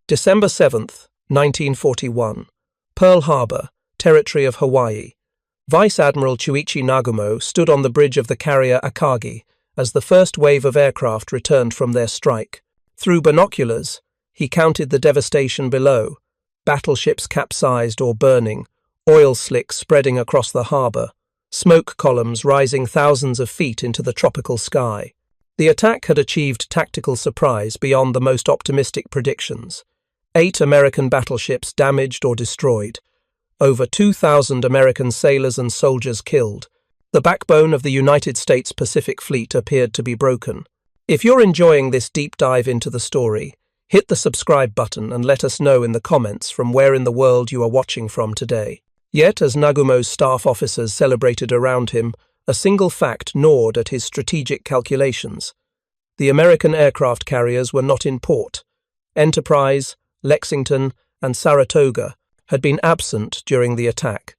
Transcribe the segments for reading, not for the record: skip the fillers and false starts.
December 7th, 1941. Pearl Harbor, territory of Hawaii. Vice Admiral Chuichi Nagumo stood on the bridge of the carrier Akagi as the first wave of aircraft returned from their strike. Through binoculars, he counted the devastation below: battleships capsized or burning, oil slicks spreading across the harbor, smoke columns rising thousands of feet into the tropical sky. The attack had achieved tactical surprise beyond the most optimistic predictions. 8 American battleships damaged or destroyed. Over 2,000 American sailors and soldiers killed. The backbone of the United States Pacific Fleet appeared to be broken. If you're enjoying this deep dive into the story, hit the subscribe button and let us know in the comments from where in the world you are watching from today. Yet, as Nagumo's staff officers celebrated around him, a single fact gnawed at his strategic calculations. The American aircraft carriers were not in port. Enterprise, Lexington, and Saratoga had been absent during the attack.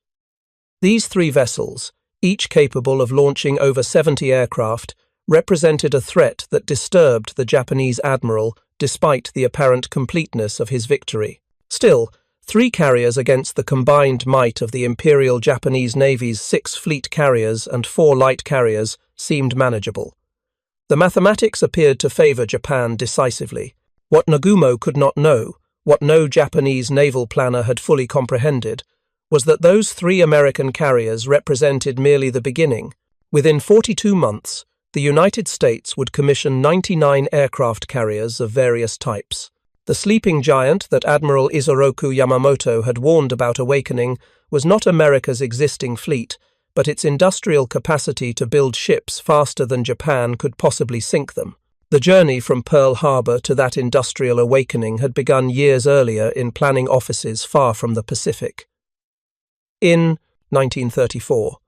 These 3 vessels, each capable of launching over 70 aircraft, represented a threat that disturbed the Japanese admiral despite the apparent completeness of his victory. Still, 3 carriers against the combined might of the Imperial Japanese Navy's 6 fleet carriers and 4 light carriers seemed manageable. The mathematics appeared to favor Japan decisively. What Nagumo could not know, what no Japanese naval planner had fully comprehended, was that those 3 American carriers represented merely the beginning. Within 42 months, the United States would commission 99 aircraft carriers of various types. The sleeping giant that Admiral Yamamoto had warned about awakening was not America's existing fleet, but its industrial capacity to build ships faster than Japan could possibly sink them. The journey from Pearl Harbor to that industrial awakening had begun years earlier in planning offices far from the Pacific. In 1934,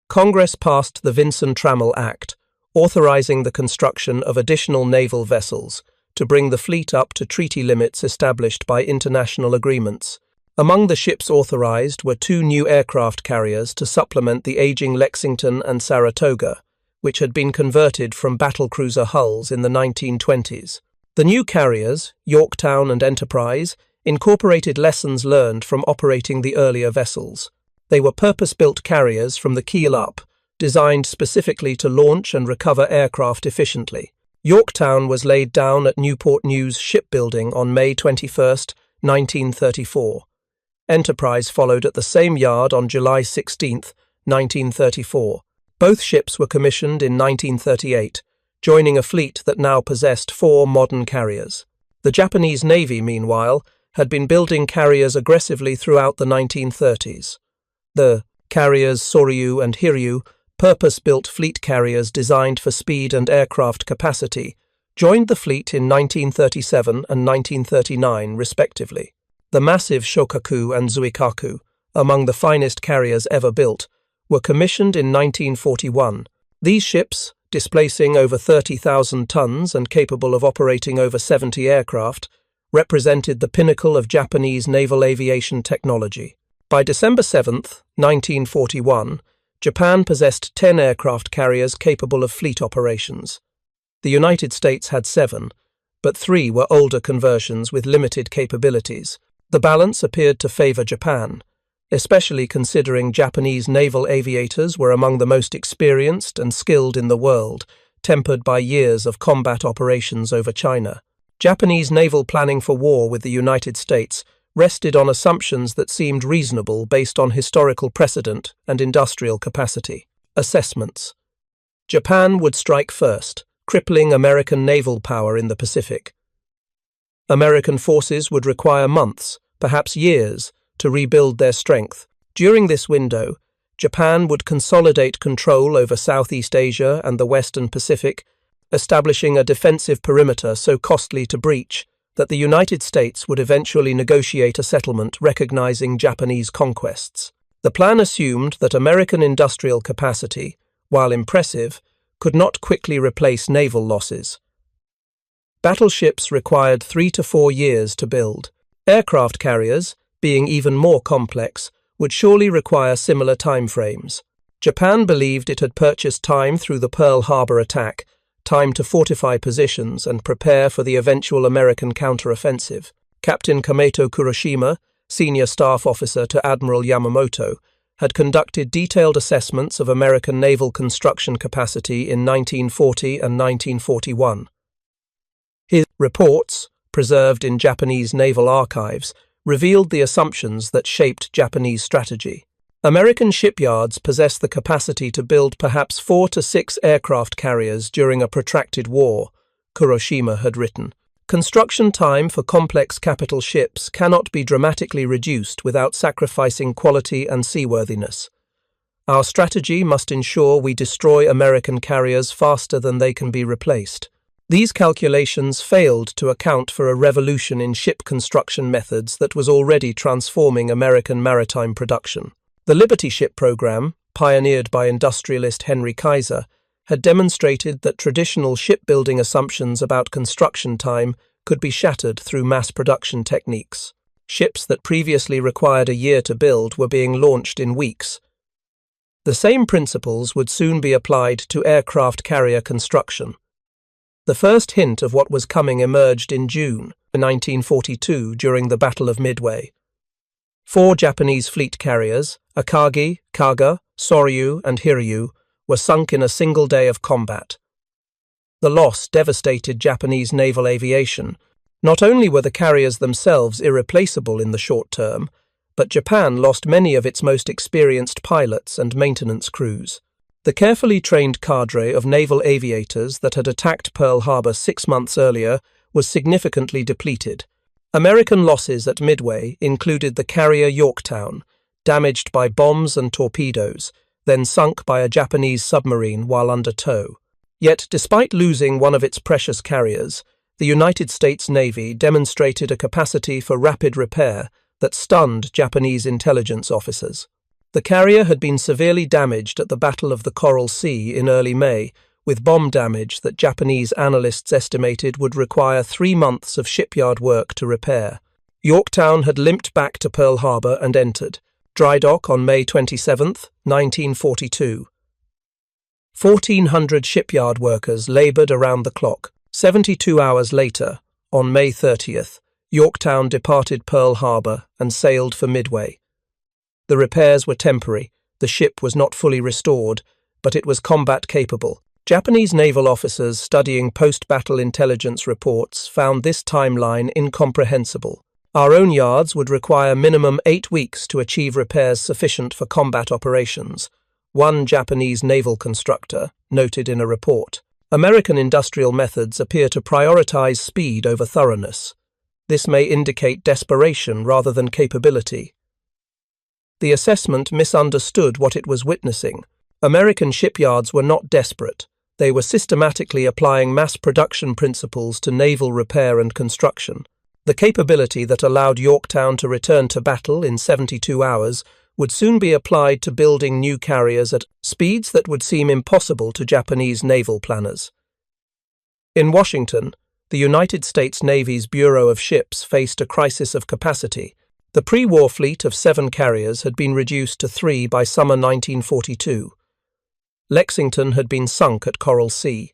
Congress passed the Vinson-Trammell Act, authorizing the construction of additional naval vessels to bring the fleet up to treaty limits established by international agreements. Among the ships authorized were 2 new aircraft carriers to supplement the aging Lexington and Saratoga, which had been converted from battlecruiser hulls in the 1920s. The new carriers, Yorktown and Enterprise, incorporated lessons learned from operating the earlier vessels. They were purpose-built carriers from the keel up, designed specifically to launch and recover aircraft efficiently. Yorktown was laid down at Newport News Shipbuilding on May 21, 1934. Enterprise followed at the same yard on July 16, 1934. Both ships were commissioned in 1938, joining a fleet that now possessed 4 modern carriers. The Japanese Navy, meanwhile, had been building carriers aggressively throughout the 1930s. The carriers Soryu and Hiryu, purpose-built fleet carriers designed for speed and aircraft capacity, joined the fleet in 1937 and 1939, respectively. The massive Shokaku and Zuikaku, among the finest carriers ever built, were commissioned in 1941. These ships, displacing over 30,000 tons and capable of operating over 70 aircraft, represented the pinnacle of Japanese naval aviation technology. By December 7, 1941, Japan possessed 10 aircraft carriers capable of fleet operations. The United States had 7, but 3 were older conversions with limited capabilities. The balance appeared to favor Japan, especially considering Japanese naval aviators were among the most experienced and skilled in the world, tempered by years of combat operations over China. Japanese naval planning for war with the United States rested on assumptions that seemed reasonable based on historical precedent and industrial capacity. Assessments. Japan would strike first, crippling American naval power in the Pacific. American forces would require months, perhaps years, to rebuild their strength. During this window, Japan would consolidate control over Southeast Asia and the Western Pacific, establishing a defensive perimeter so costly to breach that the United States would eventually negotiate a settlement recognizing Japanese conquests. The plan assumed that American industrial capacity, while impressive, could not quickly replace naval losses. Battleships required 3 to 4 years to build. Aircraft carriers, being even more complex, would surely require similar timeframes. Japan believed it had purchased time through the Pearl Harbor attack, time to fortify positions and prepare for the eventual American counteroffensive. Captain Kameto Kurashima, senior staff officer to Admiral Yamamoto, had conducted detailed assessments of American naval construction capacity in 1940 and 1941. His reports, preserved in Japanese naval archives, revealed the assumptions that shaped Japanese strategy. American shipyards possess the capacity to build perhaps 4 to 6 aircraft carriers during a protracted war, Kurashima had written. Construction time for complex capital ships cannot be dramatically reduced without sacrificing quality and seaworthiness. Our strategy must ensure we destroy American carriers faster than they can be replaced. These calculations failed to account for a revolution in ship construction methods that was already transforming American maritime production. The Liberty ship program, pioneered by industrialist Henry Kaiser, had demonstrated that traditional shipbuilding assumptions about construction time could be shattered through mass production techniques. Ships that previously required a year to build were being launched in weeks. The same principles would soon be applied to aircraft carrier construction. The first hint of what was coming emerged in June 1942 during the Battle of Midway. 4 Japanese fleet carriers, Akagi, Kaga, Soryu, and Hiryu, were sunk in a single day of combat. The loss devastated Japanese naval aviation. Not only were the carriers themselves irreplaceable in the short term, but Japan lost many of its most experienced pilots and maintenance crews. The carefully trained cadre of naval aviators that had attacked Pearl Harbor 6 months earlier was significantly depleted. American losses at Midway included the carrier Yorktown, damaged by bombs and torpedoes, then sunk by a Japanese submarine while under tow. Yet, despite losing one of its precious carriers, the United States Navy demonstrated a capacity for rapid repair that stunned Japanese intelligence officers. The carrier had been severely damaged at the Battle of the Coral Sea in early May, with bomb damage that Japanese analysts estimated would require 3 months of shipyard work to repair. Yorktown had limped back to Pearl Harbor and entered dry dock on May 27, 1942. 1,400 shipyard workers laboured around the clock. 72 hours later, on May 30th, Yorktown departed Pearl Harbor and sailed for Midway. The repairs were temporary, the ship was not fully restored, but it was combat capable. Japanese naval officers studying post-battle intelligence reports found this timeline incomprehensible. Our own yards would require minimum 8 weeks to achieve repairs sufficient for combat operations, one Japanese naval constructor noted in a report. American industrial methods appear to prioritize speed over thoroughness. This may indicate desperation rather than capability. The assessment misunderstood what it was witnessing. American shipyards were not desperate. They were systematically applying mass production principles to naval repair and construction. The capability that allowed Yorktown to return to battle in 72 hours would soon be applied to building new carriers at speeds that would seem impossible to Japanese naval planners. In Washington, the United States Navy's Bureau of Ships faced a crisis of capacity. The pre-war fleet of 7 carriers had been reduced to 3 by summer 1942. Lexington had been sunk at Coral Sea.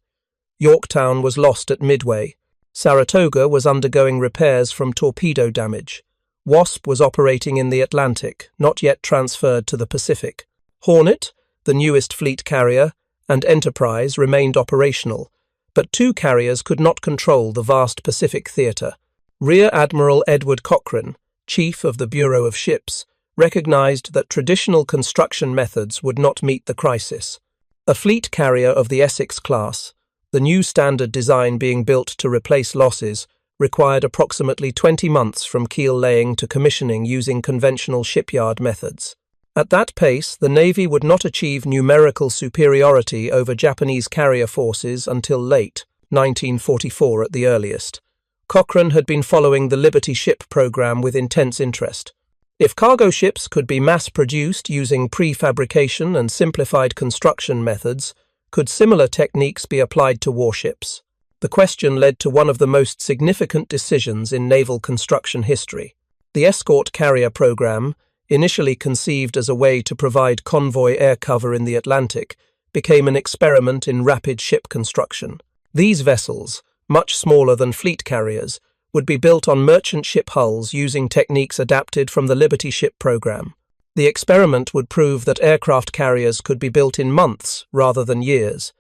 Yorktown was lost at Midway. Saratoga was undergoing repairs from torpedo damage. Wasp was operating in the Atlantic, not yet transferred to the Pacific. Hornet, the newest fleet carrier, and Enterprise remained operational, but 2 carriers could not control the vast Pacific theatre. Rear Admiral Edward Cochrane, chief of the Bureau of Ships, recognized that traditional construction methods would not meet the crisis. A fleet carrier of the Essex class, the new standard design being built to replace losses, required approximately 20 months from keel laying to commissioning using conventional shipyard methods. At that pace, the Navy would not achieve numerical superiority over Japanese carrier forces until late 1944 at the earliest. Cochrane had been following the Liberty ship program with intense interest. If cargo ships could be mass-produced using prefabrication and simplified construction methods, could similar techniques be applied to warships? The question led to one of the most significant decisions in naval construction history. The escort carrier program, initially conceived as a way to provide convoy air cover in the Atlantic, became an experiment in rapid ship construction. These vessels, much smaller than fleet carriers, would be built on merchant ship hulls using techniques adapted from the Liberty ship program. The experiment would prove that aircraft carriers could be built in months rather than years.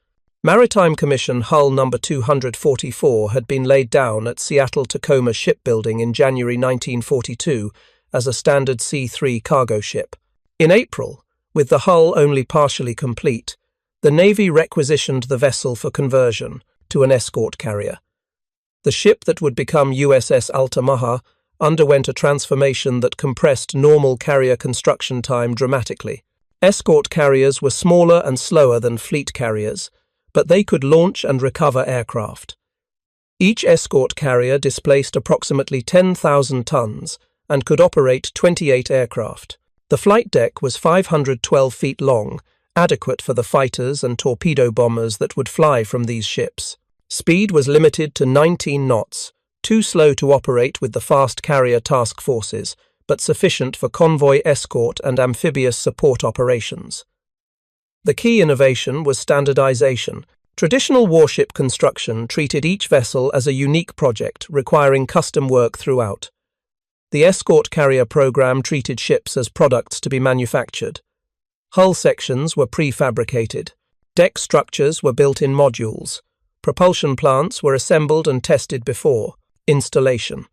Maritime Commission Hull No. 244 had been laid down at Seattle-Tacoma Shipbuilding in January 1942 as a standard C-3 cargo ship. In April, with the hull only partially complete, the Navy requisitioned the vessel for conversion to an escort carrier. The ship that would become USS Altamaha underwent a transformation that compressed normal carrier construction time dramatically. Escort carriers were smaller and slower than fleet carriers, but they could launch and recover aircraft. Each escort carrier displaced approximately 10,000 tons and could operate 28 aircraft. The flight deck was 512 feet long, adequate for the fighters and torpedo bombers that would fly from these ships. Speed was limited to 19 knots, too slow to operate with the fast carrier task forces, but sufficient for convoy escort and amphibious support operations. The key innovation was standardization. Traditional warship construction treated each vessel as a unique project, requiring custom work throughout. The escort carrier program treated ships as products to be manufactured. Hull sections were prefabricated. Deck structures were built in modules. Propulsion plants were assembled and tested before installation.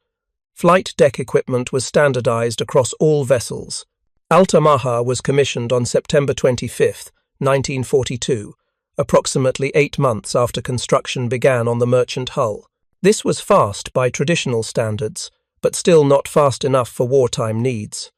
Flight deck equipment was standardized across all vessels. Altamaha was commissioned on September 25, 1942, approximately 8 months after construction began on the merchant hull. This was fast by traditional standards, but still not fast enough for wartime needs.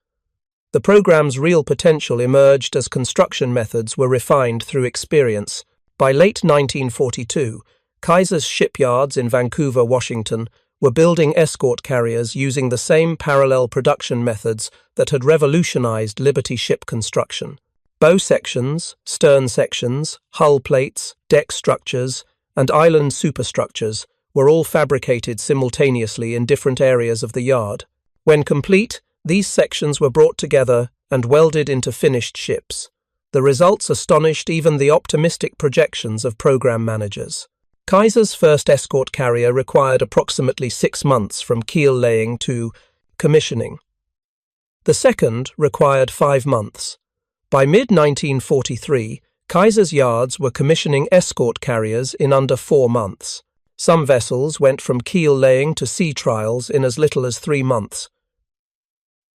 The program's real potential emerged as construction methods were refined through experience. By late 1942, Kaiser's shipyards in Vancouver, Washington, were building escort carriers using the same parallel production methods that had revolutionized Liberty ship construction. Bow sections, stern sections, hull plates, deck structures, and island superstructures were all fabricated simultaneously in different areas of the yard. When complete, these sections were brought together and welded into finished ships. The results astonished even the optimistic projections of program managers. Kaiser's first escort carrier required approximately 6 months from keel laying to commissioning. The second required 5 months. By mid-1943, Kaiser's yards were commissioning escort carriers in under 4 months. Some vessels went from keel laying to sea trials in as little as 3 months.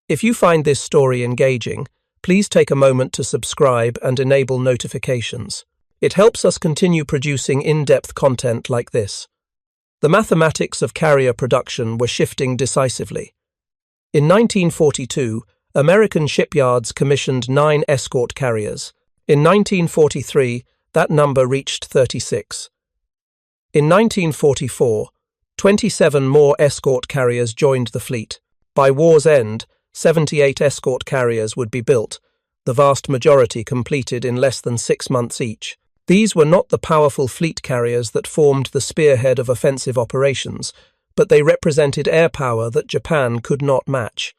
If you find this story engaging, please take a moment to subscribe and enable notifications. It helps us continue producing in-depth content like this. The mathematics of carrier production were shifting decisively. In 1942, American shipyards commissioned 9 escort carriers. In 1943, that number reached 36. In 1944, 27 more escort carriers joined the fleet. By war's end, 78 escort carriers would be built, the vast majority completed in less than 6 months each. These were not the powerful fleet carriers that formed the spearhead of offensive operations, but they represented air power that Japan could not match.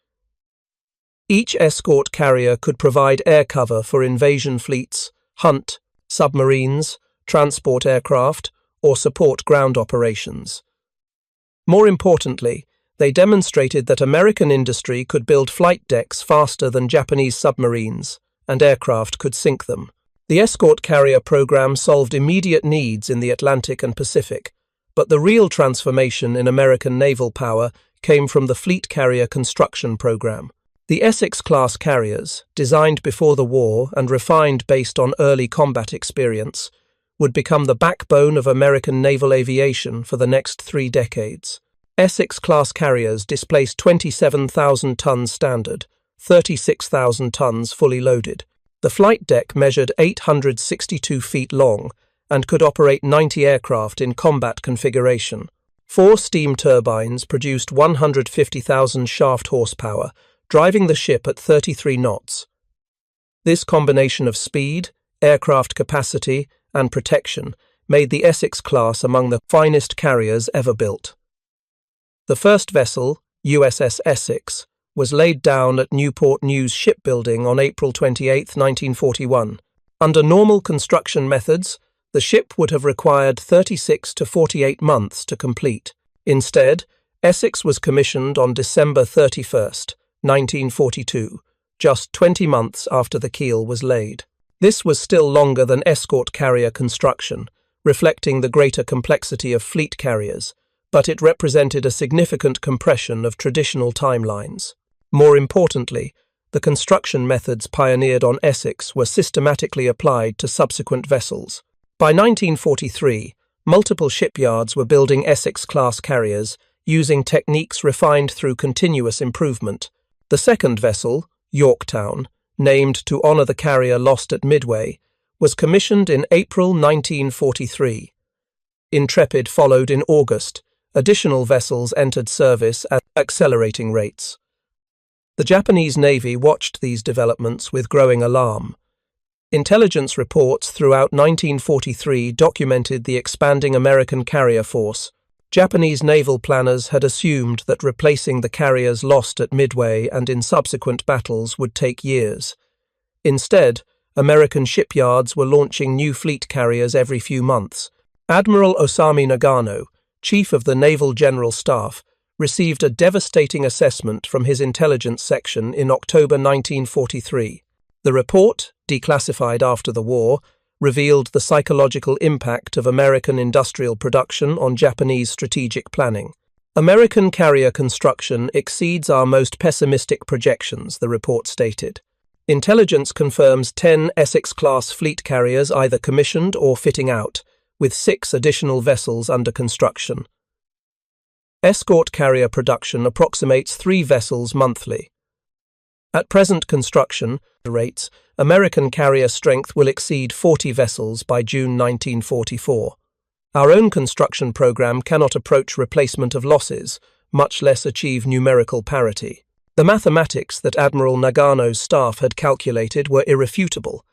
Each escort carrier could provide air cover for invasion fleets, hunt, submarines, transport aircraft, or support ground operations. More importantly, they demonstrated that American industry could build flight decks faster than Japanese submarines, and aircraft could sink them. The escort carrier program solved immediate needs in the Atlantic and Pacific, but the real transformation in American naval power came from the fleet carrier construction program. The Essex-class carriers, designed before the war and refined based on early combat experience, would become the backbone of American naval aviation for the next 3 decades. Essex-class carriers displaced 27,000 tons standard, 36,000 tons fully loaded. The flight deck measured 862 feet long and could operate 90 aircraft in combat configuration. 4 steam turbines produced 150,000 shaft horsepower, driving the ship at 33 knots. This combination of speed, aircraft capacity, and protection made the Essex class among the finest carriers ever built. The first vessel, USS Essex, was laid down at Newport News Shipbuilding on April 28, 1941. Under normal construction methods, the ship would have required 36 to 48 months to complete. Instead, Essex was commissioned on December 31st, 1942, just 20 months after the keel was laid. This was still longer than escort carrier construction, reflecting the greater complexity of fleet carriers, but it represented a significant compression of traditional timelines. More importantly, the construction methods pioneered on Essex were systematically applied to subsequent vessels. By 1943, multiple shipyards were building Essex-class carriers using techniques refined through continuous improvement. The second vessel, Yorktown, named to honor the carrier lost at Midway, was commissioned in April 1943. Intrepid followed in August. Additional vessels entered service at accelerating rates. The Japanese Navy watched these developments with growing alarm. Intelligence reports throughout 1943 documented the expanding American carrier force. Japanese naval planners had assumed that replacing the carriers lost at Midway and in subsequent battles would take years. Instead, American shipyards were launching new fleet carriers every few months. Admiral Osamu Nagano, chief of the Naval General Staff, received a devastating assessment from his intelligence section in October 1943. The report, declassified after the war, revealed the psychological impact of American industrial production on Japanese strategic planning. American carrier construction exceeds our most pessimistic projections, the report stated. Intelligence confirms 10 Essex-class fleet carriers either commissioned or fitting out, with 6 additional vessels under construction. Escort carrier production approximates 3 vessels monthly. At present construction rates, American carrier strength will exceed 40 vessels by June 1944. Our own construction program cannot approach replacement of losses, much less achieve numerical parity. The mathematics that Admiral Nagano's staff had calculated were irrefutable,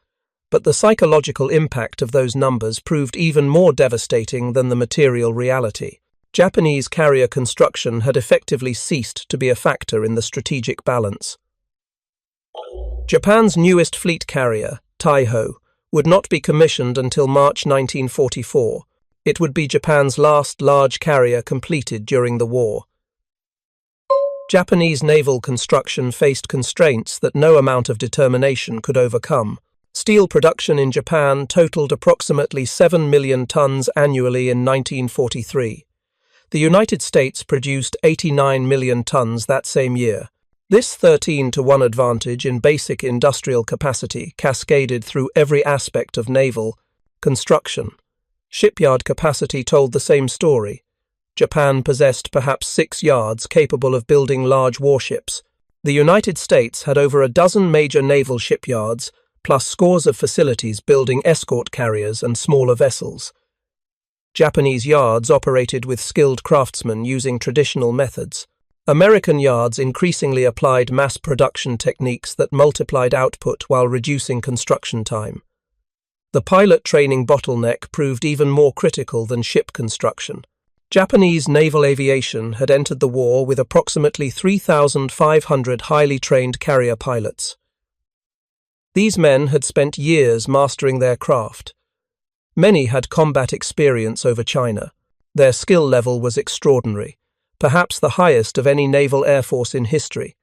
but the psychological impact of those numbers proved even more devastating than the material reality. Japanese carrier construction had effectively ceased to be a factor in the strategic balance. Japan's newest fleet carrier, Taiho, would not be commissioned until March 1944. It would be Japan's last large carrier completed during the war. Japanese naval construction faced constraints that no amount of determination could overcome. Steel production in Japan totaled approximately 7 million tons annually in 1943. The United States produced 89 million tons that same year. This 13-to-1 advantage in basic industrial capacity cascaded through every aspect of naval construction. Shipyard capacity told the same story. Japan possessed perhaps 6 yards capable of building large warships. The United States had over a dozen major naval shipyards, plus scores of facilities building escort carriers and smaller vessels. Japanese yards operated with skilled craftsmen using traditional methods. American yards increasingly applied mass production techniques that multiplied output while reducing construction time. The pilot training bottleneck proved even more critical than ship construction. Japanese naval aviation had entered the war with approximately 3,500 highly trained carrier pilots. These men had spent years mastering their craft. Many had combat experience over China. Their skill level was extraordinary, perhaps the highest of any naval air force in history,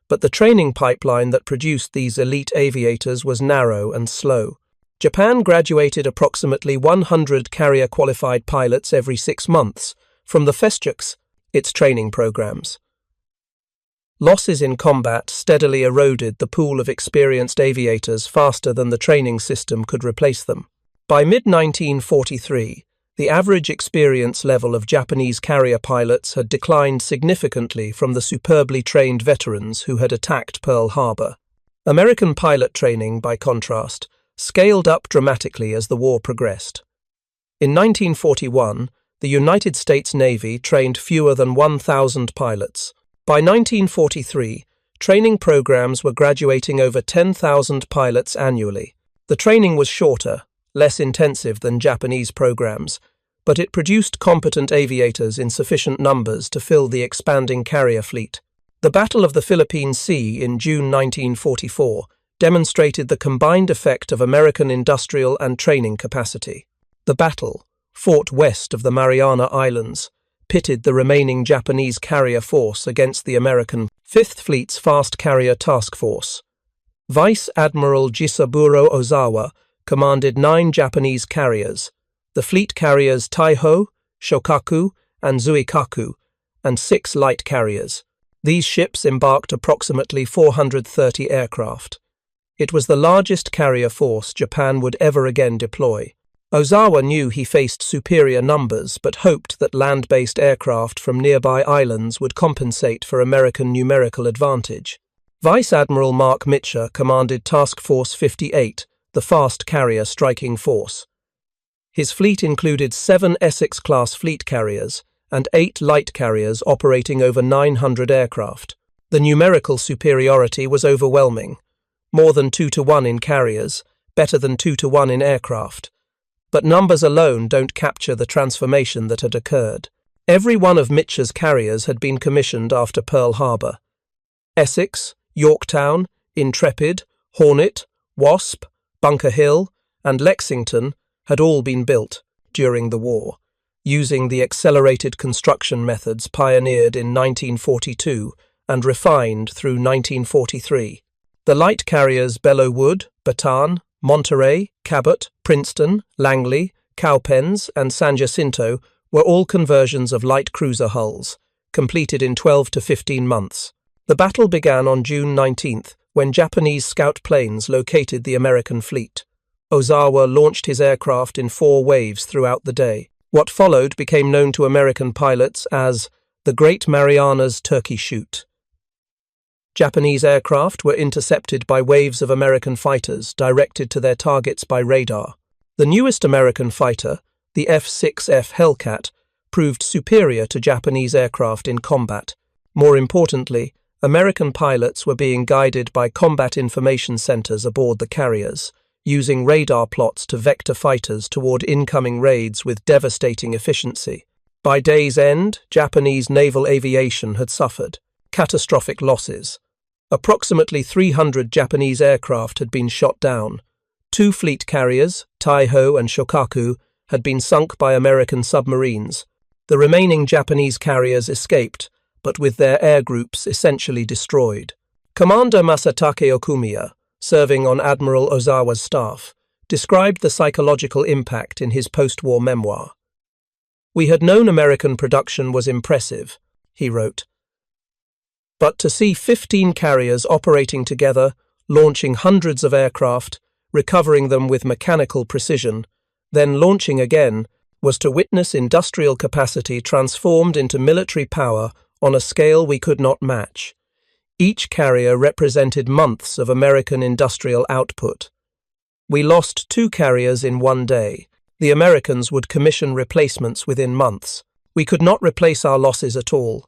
but the training pipeline that produced these elite aviators was narrow and slow. Japan graduated approximately 100 carrier-qualified pilots every 6 months from the Festjuks, its training programs. Losses in combat steadily eroded the pool of experienced aviators faster than the training system could replace them. By mid-1943, the average experience level of Japanese carrier pilots had declined significantly from the superbly trained veterans who had attacked Pearl Harbor. American pilot training, by contrast, scaled up dramatically as the war progressed. In 1941, the United States Navy trained fewer than 1,000 pilots. By 1943, training programs were graduating over 10,000 pilots annually. The training was shorter, less intensive than Japanese programs, but it produced competent aviators in sufficient numbers to fill the expanding carrier fleet. The Battle of the Philippine Sea in June 1944 demonstrated the combined effect of American industrial and training capacity. The battle, fought west of the Mariana Islands, pitted the remaining Japanese carrier force against the American Fifth Fleet's Fast Carrier Task Force. Vice Admiral Jisaburo Ozawa commanded 9 Japanese carriers, the fleet carriers Taiho, Shokaku, and Zuikaku, and 6 light carriers. These ships embarked approximately 430 aircraft. It was the largest carrier force Japan would ever again deploy. Ozawa knew he faced superior numbers but hoped that land-based aircraft from nearby islands would compensate for American numerical advantage. Vice Admiral Mark Mitcher commanded Task Force 58, the fast carrier striking force. His fleet included 7 Essex-class fleet carriers and 8 light carriers operating over 900 aircraft. The numerical superiority was overwhelming. More than 2-to-1 in carriers, better than 2-to-1 in aircraft. But numbers alone don't capture the transformation that had occurred. Every one of Mitcher's carriers had been commissioned after Pearl Harbor. Essex, Yorktown, Intrepid, Hornet, Wasp, Bunker Hill, and Lexington had all been built during the war, using the accelerated construction methods pioneered in 1942 and refined through 1943. The light carriers Belleau Wood, Bataan, Monterey, Cabot, Princeton, Langley, Cowpens, and San Jacinto were all conversions of light cruiser hulls, completed in 12 to 15 months. The battle began on June 19th, when Japanese scout planes located the American fleet. Ozawa launched his aircraft in 4 waves throughout the day. What followed became known to American pilots as the Great Marianas Turkey Shoot. Japanese aircraft were intercepted by waves of American fighters directed to their targets by radar. The newest American fighter, the F-6F Hellcat, proved superior to Japanese aircraft in combat. More importantly, American pilots were being guided by combat information centers aboard the carriers, using radar plots to vector fighters toward incoming raids with devastating efficiency. By day's end, Japanese naval aviation had suffered catastrophic losses. Approximately 300 Japanese aircraft had been shot down. 2 fleet carriers, Taiho and Shokaku, had been sunk by American submarines. The remaining Japanese carriers escaped, but with their air groups essentially destroyed. Commander Masatake Okumiya, serving on Admiral Ozawa's staff, described the psychological impact in his post-war memoir. "We had known American production was impressive," he wrote. But to see 15 carriers operating together, launching hundreds of aircraft, recovering them with mechanical precision, then launching again, was to witness industrial capacity transformed into military power on a scale we could not match. Each carrier represented months of American industrial output. We lost 2 carriers in one day. The Americans would commission replacements within months. We could not replace our losses at all.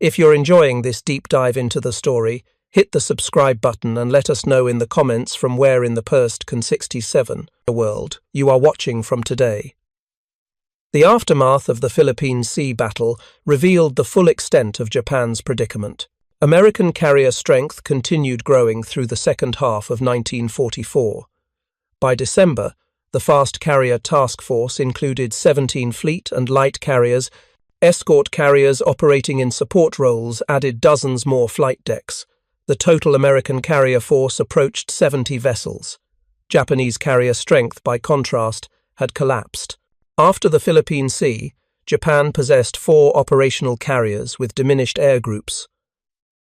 If you're enjoying this deep dive into the story, hit the subscribe button and let us know in the comments from where in the post-Con-67 world you are watching from today. The aftermath of the Philippine Sea battle revealed the full extent of Japan's predicament. American carrier strength continued growing through the second half of 1944. By December, the Fast Carrier Task Force included 17 fleet and light carriers. Escort carriers operating in support roles added dozens more flight decks. The total American carrier force approached 70 vessels. Japanese carrier strength, by contrast, had collapsed. After the Philippine Sea, Japan possessed 4 operational carriers with diminished air groups.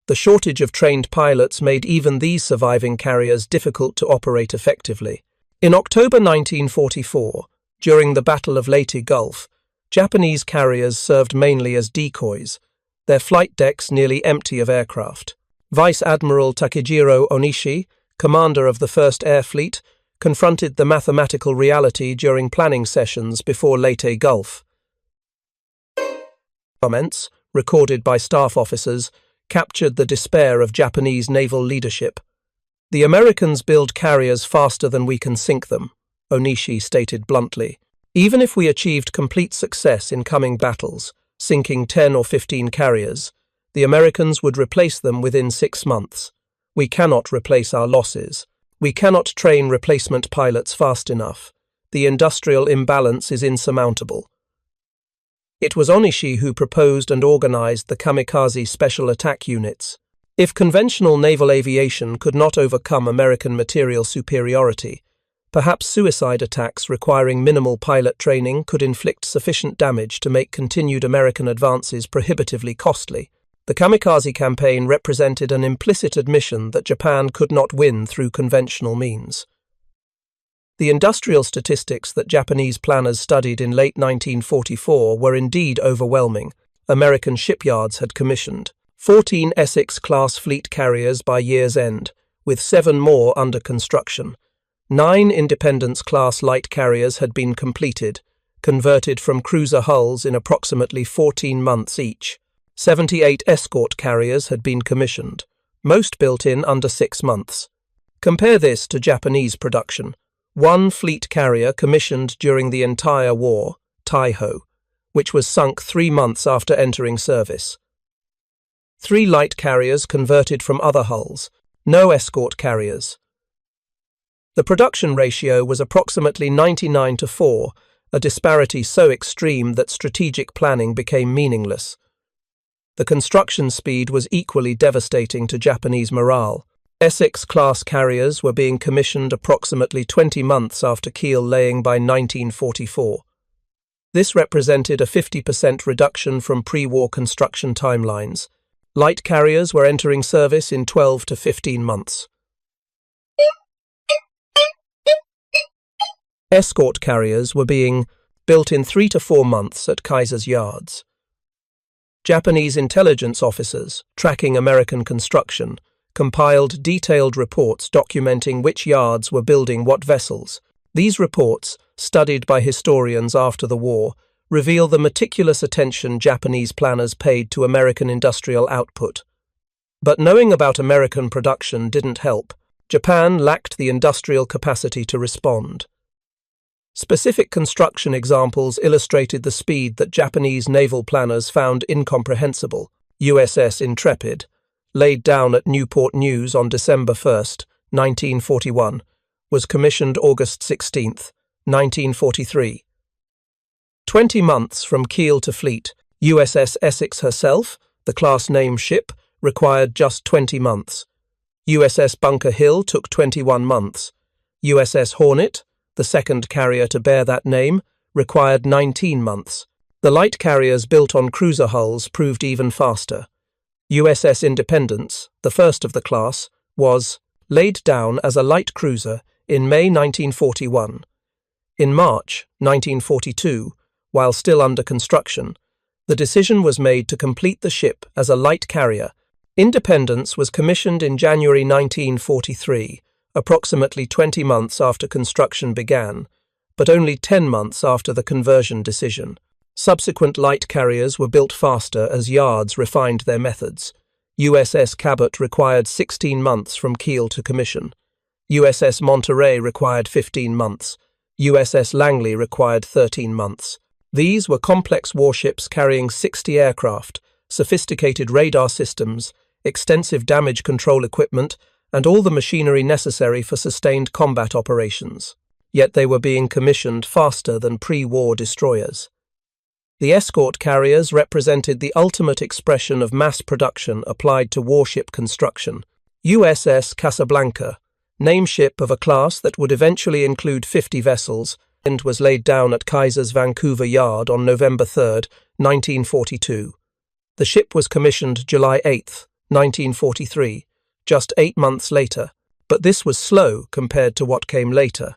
The shortage of trained pilots made even these surviving carriers difficult to operate effectively. In October 1944, during the Battle of Leyte Gulf, Japanese carriers served mainly as decoys, their flight decks nearly empty of aircraft. Vice Admiral Takejiro Onishi, commander of the 1st Air Fleet, confronted the mathematical reality during planning sessions before Leyte Gulf. Comments, recorded by staff officers, captured the despair of Japanese naval leadership. "The Americans build carriers faster than we can sink them," Onishi stated bluntly. "Even if we achieved complete success in coming battles, sinking 10 or 15 carriers, the Americans would replace them within 6 months. We cannot replace our losses. We cannot train replacement pilots fast enough. The industrial imbalance is insurmountable." It was Onishi who proposed and organized the kamikaze special attack units. If conventional naval aviation could not overcome American material superiority, perhaps suicide attacks requiring minimal pilot training could inflict sufficient damage to make continued American advances prohibitively costly. The kamikaze campaign represented an implicit admission that Japan could not win through conventional means. The industrial statistics that Japanese planners studied in late 1944 were indeed overwhelming. American shipyards had commissioned 14 Essex-class fleet carriers by year's end, with 7 more under construction. 9 Independence-class light carriers had been completed, converted from cruiser hulls in approximately 14 months each. 78 escort carriers had been commissioned, most built in under 6 months. Compare this to Japanese production. 1 fleet carrier commissioned during the entire war, Taiho, which was sunk 3 months after entering service. 3 light carriers converted from other hulls, no escort carriers. The production ratio was approximately 99-4, a disparity so extreme that strategic planning became meaningless. The construction speed was equally devastating to Japanese morale. Essex-class carriers were being commissioned approximately 20 months after keel laying by 1944. This represented a 50% reduction from pre-war construction timelines. Light carriers were entering service in 12 to 15 months. Escort carriers were being built in 3 to 4 months at Kaiser's yards. Japanese intelligence officers, tracking American construction, compiled detailed reports documenting which yards were building what vessels. These reports, studied by historians after the war, reveal the meticulous attention Japanese planners paid to American industrial output. But knowing about American production didn't help. Japan lacked the industrial capacity to respond. Specific construction examples illustrated the speed that Japanese naval planners found incomprehensible. USS Intrepid, laid down at Newport News on December 1, 1941, was commissioned August 16, 1943. 20 months from keel to fleet, USS Essex herself, the class name ship, required just 20 months. USS Bunker Hill took 21 months. USS Hornet, the second carrier to bear that name, required 19 months. The light carriers built on cruiser hulls proved even faster. USS Independence, the first of the class, was laid down as a light cruiser in May 1941. In March 1942, while still under construction, the decision was made to complete the ship as a light carrier. Independence was commissioned in January 1943, approximately 20 months after construction began, but only 10 months after the conversion decision. Subsequent light carriers were built faster as yards refined their methods. USS Cabot required 16 months from keel to commission. USS Monterey required 15 months. USS Langley required 13 months. These were complex warships carrying 60 aircraft, sophisticated radar systems, extensive damage control equipment, and all the machinery necessary for sustained combat operations. Yet they were being commissioned faster than pre-war destroyers. The escort carriers represented the ultimate expression of mass production applied to warship construction. USS Casablanca, name ship of a class that would eventually include 50 vessels, and was laid down at Kaiser's Vancouver Yard on November 3, 1942. The ship was commissioned July 8, 1943, just 8 months later, but this was slow compared to what came later.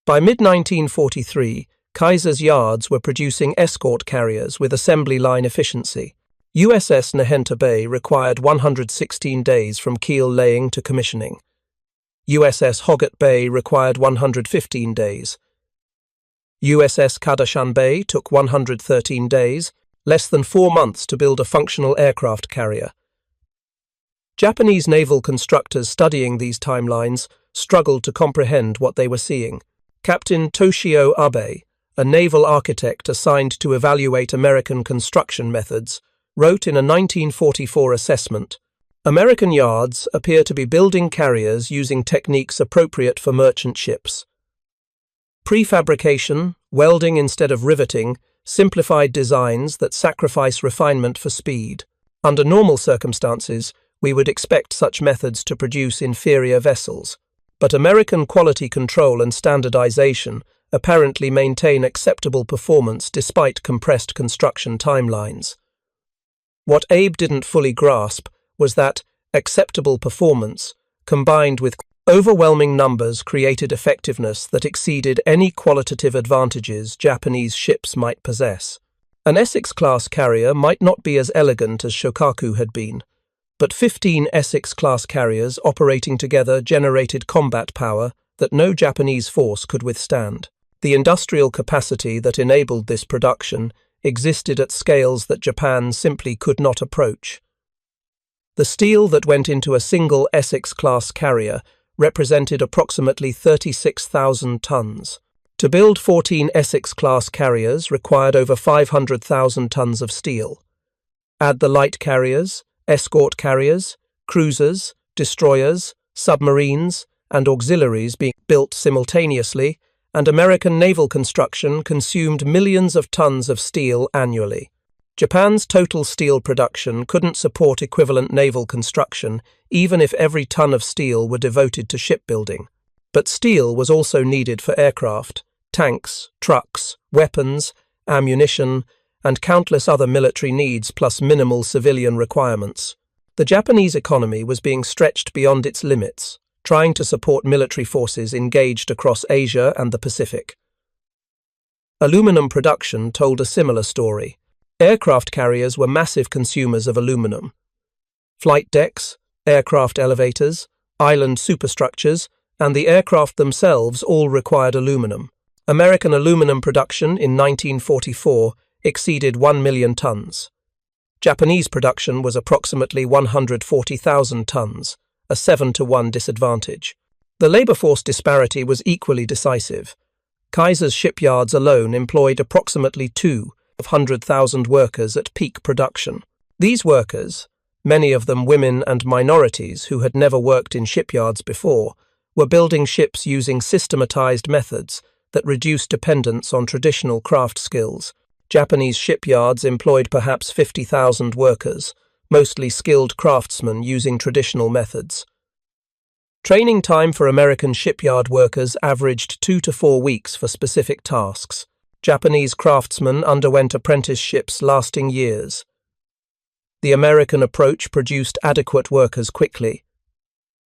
By mid-1943, Kaiser's yards were producing escort carriers with assembly line efficiency. USS Nahenta Bay required 116 days from keel laying to commissioning. USS Hoggett Bay required 115 days. USS Kadashan Bay took 113 days, less than 4 months to build a functional aircraft carrier. Japanese naval constructors studying these timelines struggled to comprehend what they were seeing. Captain Toshio Abe, a naval architect assigned to evaluate American construction methods, wrote in a 1944 assessment, "American yards appear to be building carriers using techniques appropriate for merchant ships. Prefabrication, welding instead of riveting, simplified designs that sacrifice refinement for speed. Under normal circumstances, we would expect such methods to produce inferior vessels, but American quality control and standardization apparently maintain acceptable performance despite compressed construction timelines. What Abe didn't fully grasp was that acceptable performance, combined with overwhelming numbers, created effectiveness that exceeded any qualitative advantages Japanese ships might possess. An Essex-class carrier might not be as elegant as Shokaku had been, but 15 Essex-class carriers operating together generated combat power that no Japanese force could withstand. The industrial capacity that enabled this production existed at scales that Japan simply could not approach. The steel that went into a single Essex-class carrier represented approximately 36,000 tons. To build 14 Essex-class carriers required over 500,000 tons of steel. Add the light carriers, escort carriers, cruisers, destroyers, submarines, and auxiliaries being built simultaneously, and American naval construction consumed millions of tons of steel annually. Japan's total steel production couldn't support equivalent naval construction, even if every ton of steel were devoted to shipbuilding. But steel was also needed for aircraft, tanks, trucks, weapons, ammunition, and countless other military needs plus minimal civilian requirements. The Japanese economy was being stretched beyond its limits, trying to support military forces engaged across Asia and the Pacific. Aluminum production told a similar story. Aircraft carriers were massive consumers of aluminum. Flight decks, aircraft elevators, island superstructures, and the aircraft themselves all required aluminum. American aluminum production in 1944 exceeded 1 million tons. Japanese production was approximately 140,000 tons, a 7-to-1 disadvantage. The labor force disparity was equally decisive. Kaiser's shipyards alone employed approximately 200,000 workers at peak production. These workers, many of them women and minorities who had never worked in shipyards before, were building ships using systematized methods that reduced dependence on traditional craft skills. Japanese shipyards employed perhaps 50,000 workers, mostly skilled craftsmen using traditional methods. Training time for American shipyard workers averaged 2 to 4 weeks for specific tasks. Japanese craftsmen underwent apprenticeships lasting years. The American approach produced adequate workers quickly.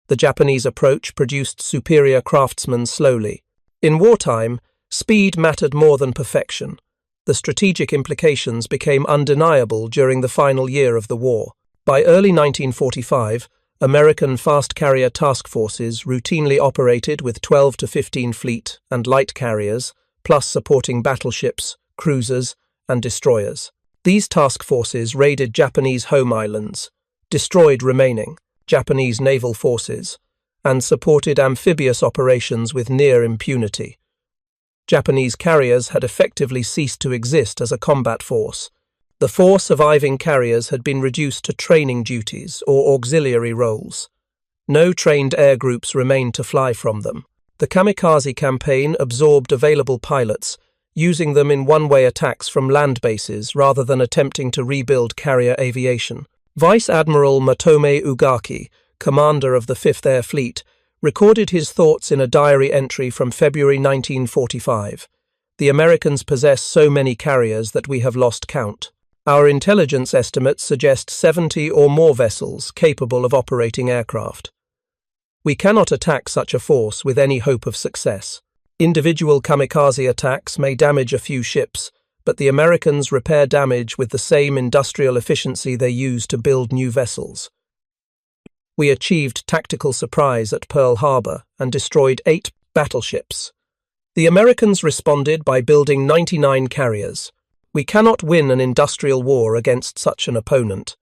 The Japanese approach produced superior craftsmen slowly. In wartime, speed mattered more than perfection. The strategic implications became undeniable during the final year of the war. By early 1945, American fast carrier task forces routinely operated with 12 to 15 fleet and light carriers, plus supporting battleships, cruisers, and destroyers. These task forces raided Japanese home islands, destroyed remaining Japanese naval forces, and supported amphibious operations with near impunity. Japanese carriers had effectively ceased to exist as a combat force. The 4 surviving carriers had been reduced to training duties or auxiliary roles. No trained air groups remained to fly from them. The kamikaze campaign absorbed available pilots, using them in one-way attacks from land bases rather than attempting to rebuild carrier aviation. Vice Admiral Matome Ugaki, commander of the 5th Air Fleet, recorded his thoughts in a diary entry from February 1945. The Americans possess so many carriers that we have lost count. Our intelligence estimates suggest 70 or more vessels capable of operating aircraft. We cannot attack such a force with any hope of success. Individual kamikaze attacks may damage a few ships, but the Americans repair damage with the same industrial efficiency they use to build new vessels. We achieved tactical surprise at Pearl Harbor and destroyed 8 battleships. The Americans responded by building 99 carriers. We cannot win an industrial war against such an opponent.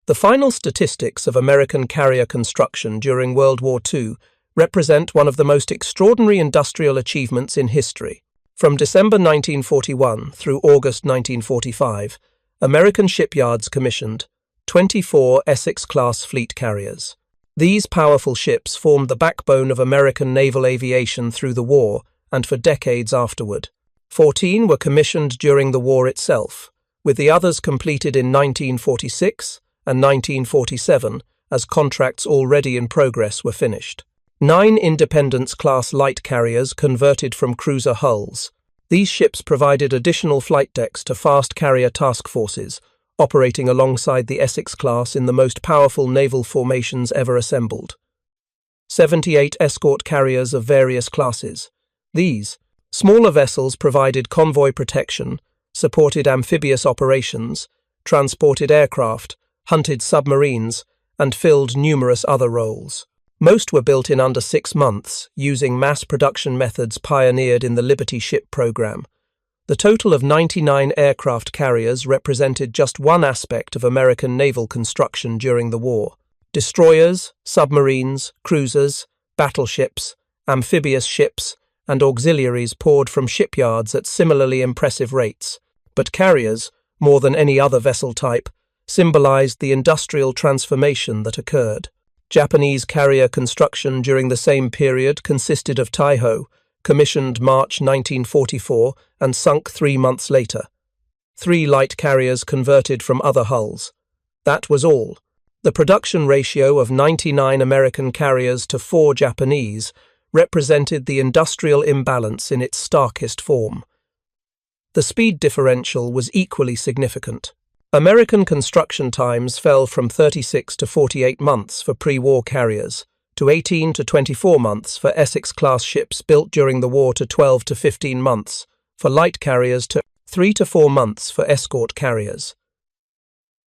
The final statistics of American carrier construction during World War II represent one of the most extraordinary industrial achievements in history. From December 1941 through August 1945, American shipyards commissioned 24 Essex-class fleet carriers. These powerful ships formed the backbone of American naval aviation through the war and for decades afterward. 14 were commissioned during the war itself, with the others completed in 1946 and 1947 as contracts already in progress were finished. 9 Independence-class light carriers converted from cruiser hulls. These ships provided additional flight decks to fast carrier task forces, operating alongside the Essex class in the most powerful naval formations ever assembled. 78 escort carriers of various classes. These smaller vessels provided convoy protection, supported amphibious operations, transported aircraft, hunted submarines, and filled numerous other roles. Most were built in under 6 months, using mass production methods pioneered in the Liberty ship program. The total of 99 aircraft carriers represented just one aspect of American naval construction during the war. Destroyers, submarines, cruisers, battleships, amphibious ships, and auxiliaries poured from shipyards at similarly impressive rates, but carriers, more than any other vessel type, symbolized the industrial transformation that occurred. Japanese carrier construction during the same period consisted of Taiho, commissioned March 1944 and sunk 3 months later. 3 light carriers converted from other hulls. That was all. The production ratio of 99 American carriers to 4 Japanese represented the industrial imbalance in its starkest form. The speed differential was equally significant. American construction times fell from 36 to 48 months for pre-war carriers, to 18 to 24 months for Essex-class ships built during the war, to 12 to 15 months for light carriers, to 3 to 4 months for escort carriers.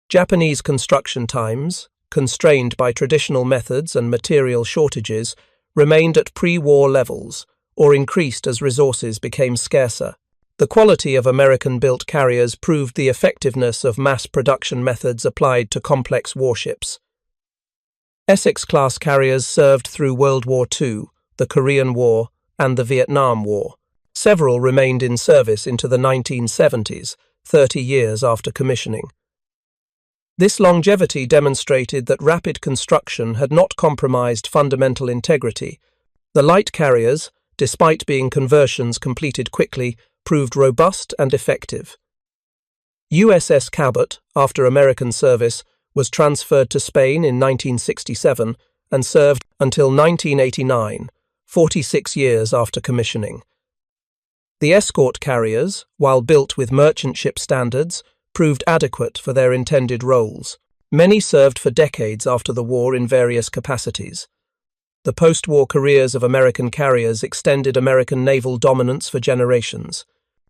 Japanese construction times, constrained by traditional methods and material shortages, remained at pre-war levels or increased as resources became scarcer. The quality of American-built carriers proved the effectiveness of mass production methods applied to complex warships. Essex-class carriers served through World War II, the Korean War, and the Vietnam War. Several remained in service into the 1970s, 30 years after commissioning. This longevity demonstrated that rapid construction had not compromised fundamental integrity. The light carriers, despite being conversions completed quickly, proved robust and effective. USS Cabot, after American service, was transferred to Spain in 1967 and served until 1989, 46 years after commissioning. The escort carriers, while built with merchant ship standards, proved adequate for their intended roles. Many served for decades after the war in various capacities. The post-war careers of American carriers extended American naval dominance for generations.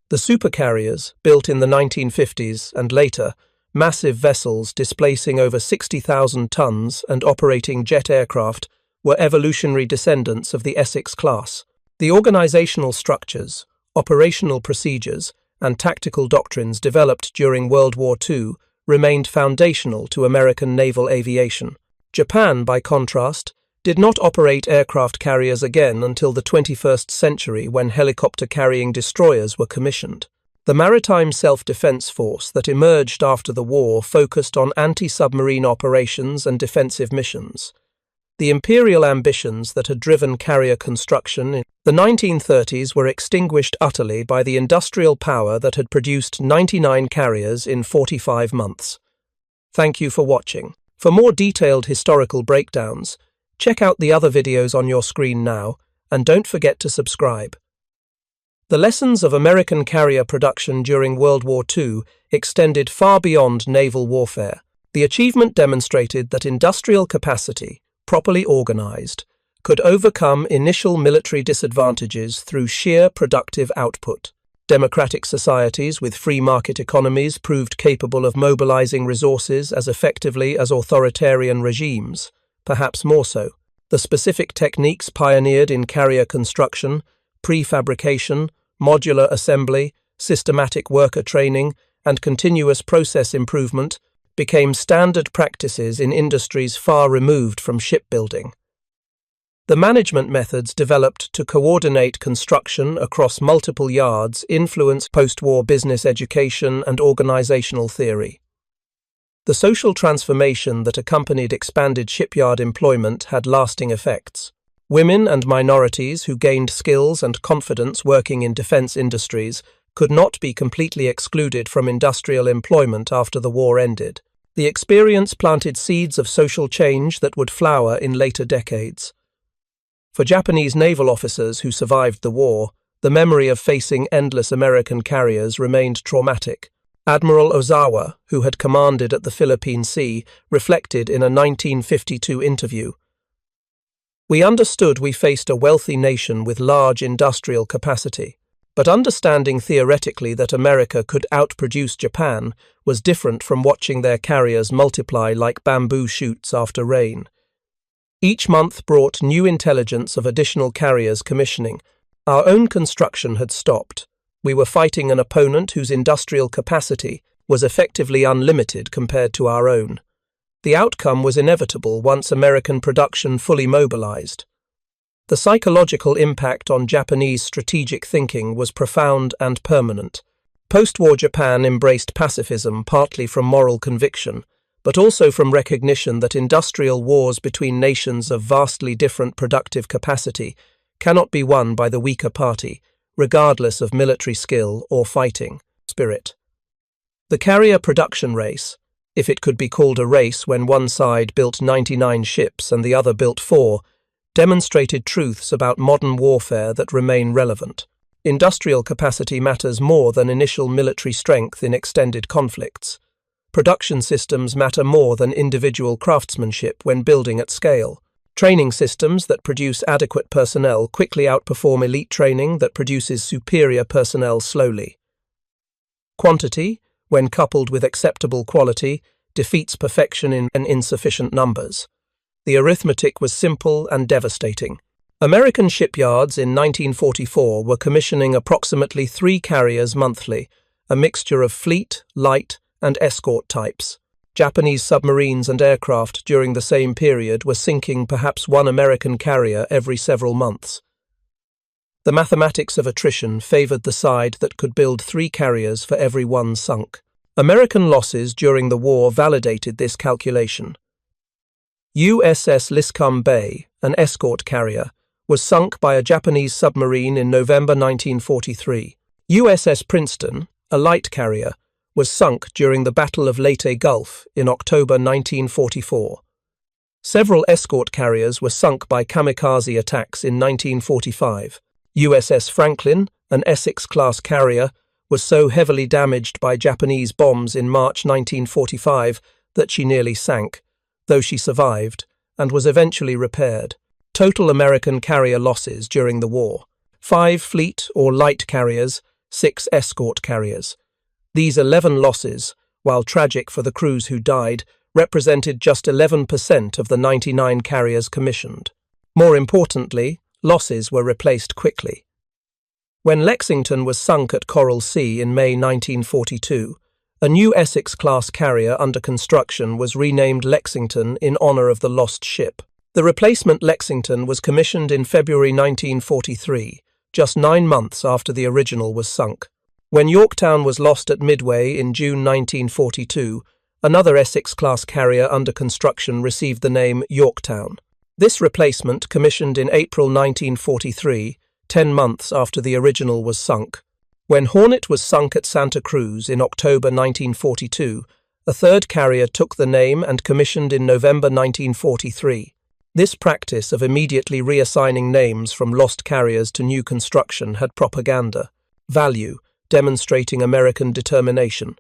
The supercarriers, built in the 1950s and later, massive vessels displacing over 60,000 tons and operating jet aircraft, were evolutionary descendants of the Essex class. The organizational structures, operational procedures, and tactical doctrines developed during World War II remained foundational to American naval aviation. Japan, by contrast, did not operate aircraft carriers again until the 21st century, when helicopter-carrying destroyers were commissioned. The maritime self-defense force that emerged after the war focused on anti-submarine operations and defensive missions. The imperial ambitions that had driven carrier construction in the 1930s were extinguished utterly by the industrial power that had produced 99 carriers in 45 months. Thank you for watching. For more detailed historical breakdowns, check out the other videos on your screen now, and don't forget to subscribe. The lessons of American carrier production during World War II extended far beyond naval warfare. The achievement demonstrated that industrial capacity, properly organized, could overcome initial military disadvantages through sheer productive output. Democratic societies with free market economies proved capable of mobilizing resources as effectively as authoritarian regimes, perhaps more so. The specific techniques pioneered in carrier construction, prefabrication, modular assembly, systematic worker training, and continuous process improvement became standard practices in industries far removed from shipbuilding. The management methods developed to coordinate construction across multiple yards influenced post-war business education and organizational theory. The social transformation that accompanied expanded shipyard employment had lasting effects. Women and minorities who gained skills and confidence working in defense industries could not be completely excluded from industrial employment after the war ended. The experience planted seeds of social change that would flower in later decades. For Japanese naval officers who survived the war, the memory of facing endless American carriers remained traumatic. Admiral Ozawa, who had commanded at the Philippine Sea, reflected in a 1952 interview, "We understood we faced a wealthy nation with large industrial capacity, but understanding theoretically that America could outproduce Japan was different from watching their carriers multiply like bamboo shoots after rain. Each month brought new intelligence of additional carriers commissioning. Our own construction had stopped. We were fighting an opponent whose industrial capacity was effectively unlimited compared to our own. The outcome was inevitable once American production fully mobilized." The psychological impact on Japanese strategic thinking was profound and permanent. Post-war Japan embraced pacifism partly from moral conviction, but also from recognition that industrial wars between nations of vastly different productive capacity cannot be won by the weaker party, regardless of military skill or fighting spirit. The carrier production race, if it could be called a race when one side built 99 ships and the other built 4, demonstrated truths about modern warfare that remain relevant. Industrial capacity matters more than initial military strength in extended conflicts. Production systems matter more than individual craftsmanship when building at scale. Training systems that produce adequate personnel quickly outperform elite training that produces superior personnel slowly. Quantity, when coupled with acceptable quality, defeats perfection in insufficient numbers. The arithmetic was simple and devastating. American shipyards in 1944 were commissioning approximately 3 carriers monthly, a mixture of fleet, light, and escort types. Japanese submarines and aircraft during the same period were sinking perhaps 1 American carrier every several months. The mathematics of attrition favored the side that could build 3 carriers for every 1 sunk. American losses during the war validated this calculation. USS Liscum Bay, an escort carrier, was sunk by a Japanese submarine in November 1943. USS Princeton, a light carrier, was sunk during the Battle of Leyte Gulf in October 1944. Several escort carriers were sunk by kamikaze attacks in 1945. USS Franklin, an Essex-class carrier, was so heavily damaged by Japanese bombs in March 1945 that she nearly sank, though she survived, and was eventually repaired. Total American carrier losses during the war: 5 fleet or light carriers, 6 escort carriers. These 11 losses, while tragic for the crews who died, represented just 11% of the 99 carriers commissioned. More importantly, losses were replaced quickly. When Lexington was sunk at Coral Sea in May 1942, a new Essex-class carrier under construction was renamed Lexington in honor of the lost ship. The replacement Lexington was commissioned in February 1943, just 9 months after the original was sunk. When Yorktown was lost at Midway in June 1942, another Essex-class carrier under construction received the name Yorktown. This replacement, commissioned in April 1943, 10 months after the original was sunk. When Hornet was sunk at Santa Cruz in October 1942, a third carrier took the name and commissioned in November 1943. This practice of immediately reassigning names from lost carriers to new construction had propaganda value, demonstrating American determination.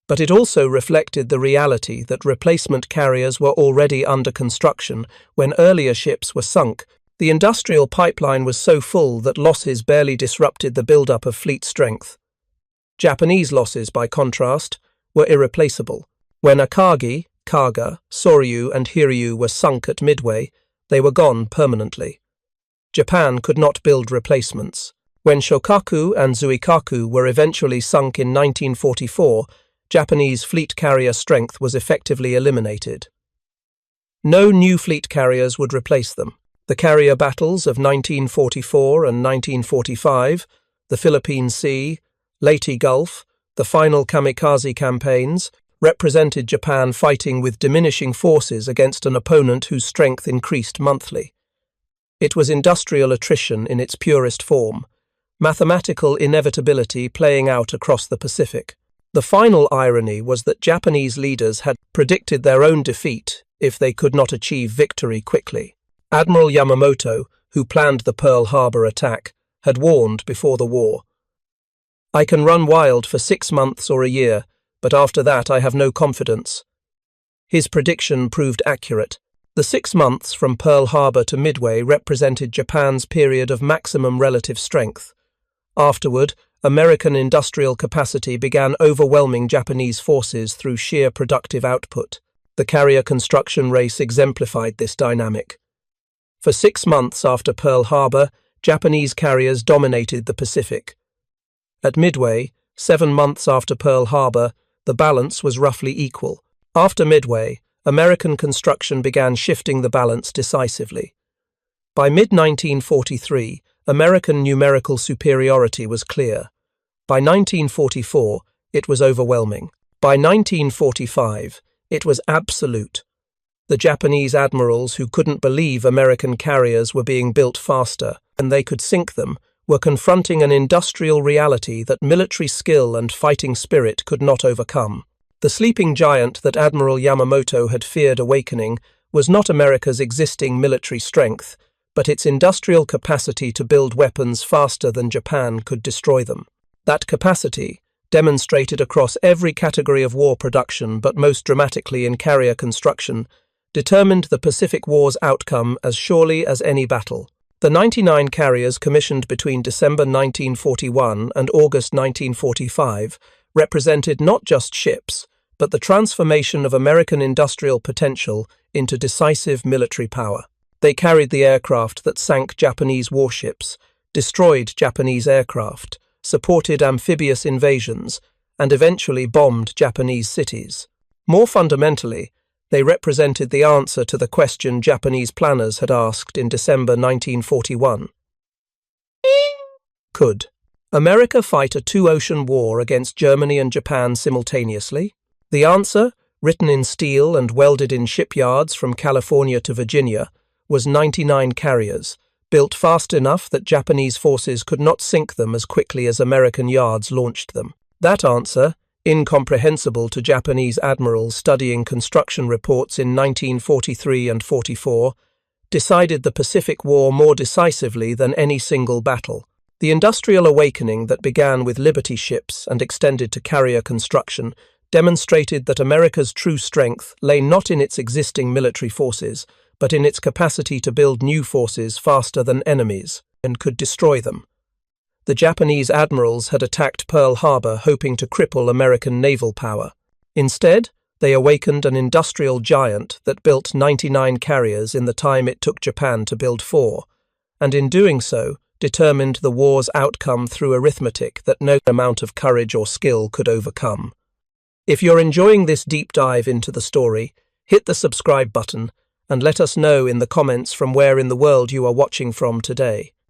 But it also reflected the reality that replacement carriers were already under construction when earlier ships were sunk. The industrial pipeline was so full that losses barely disrupted the buildup of fleet strength. Japanese losses, by contrast, were irreplaceable. When Akagi, Kaga, Soryu, and Hiryu were sunk at Midway, they were gone permanently. Japan could not build replacements. When Shokaku and Zuikaku were eventually sunk in 1944, Japanese fleet carrier strength was effectively eliminated. No new fleet carriers would replace them. The carrier battles of 1944 and 1945, the Philippine Sea, Leyte Gulf, the final kamikaze campaigns, represented Japan fighting with diminishing forces against an opponent whose strength increased monthly. It was industrial attrition in its purest form. mathematical inevitability playing out across the Pacific. The final irony was that Japanese leaders had predicted their own defeat if they could not achieve victory quickly. Admiral Yamamoto, who planned the Pearl Harbor attack, had warned before the war, "I can run wild for 6 months or a year, but after that I have no confidence." His prediction proved accurate. The 6 months from Pearl Harbor to Midway represented Japan's period of maximum relative strength. Afterward, American industrial capacity began overwhelming Japanese forces through sheer productive output. The carrier construction race exemplified this dynamic. For 6 months after Pearl Harbor, Japanese carriers dominated the Pacific. At Midway, 7 months after Pearl Harbor, the balance was roughly equal. After Midway, American construction began shifting the balance decisively. By mid-1943, American numerical superiority was clear. By 1944, it was overwhelming. By 1945, it was absolute. The Japanese admirals, who couldn't believe American carriers were being built faster and they could sink them, were confronting an industrial reality that military skill and fighting spirit could not overcome. The sleeping giant that Admiral Yamamoto had feared awakening was not America's existing military strength, but its industrial capacity to build weapons faster than Japan could destroy them. That capacity, demonstrated across every category of war production but most dramatically in carrier construction, determined the Pacific War's outcome as surely as any battle. The 99 carriers commissioned between December 1941 and August 1945 represented not just ships, but the transformation of American industrial potential into decisive military power. They carried the aircraft that sank Japanese warships, destroyed Japanese aircraft, supported amphibious invasions, and eventually bombed Japanese cities. More fundamentally, they represented the answer to the question Japanese planners had asked in December 1941. Could America fight a two-ocean war against Germany and Japan simultaneously? The answer, written in steel and welded in shipyards from California to Virginia, was 99 carriers, built fast enough that Japanese forces could not sink them as quickly as American yards launched them. That answer, incomprehensible to Japanese admirals studying construction reports in 1943 and 44, decided the Pacific War more decisively than any single battle. The industrial awakening that began with Liberty ships and extended to carrier construction demonstrated that America's true strength lay not in its existing military forces, but in its capacity to build new forces faster than enemies and could destroy them. The Japanese admirals had attacked Pearl Harbor hoping to cripple American naval power. Instead, they awakened an industrial giant that built 99 carriers in the time it took Japan to build 4, and in doing so, determined the war's outcome through arithmetic that no amount of courage or skill could overcome. If you're enjoying this deep dive into the story, hit the subscribe button and let us know in the comments from where in the world you are watching from today.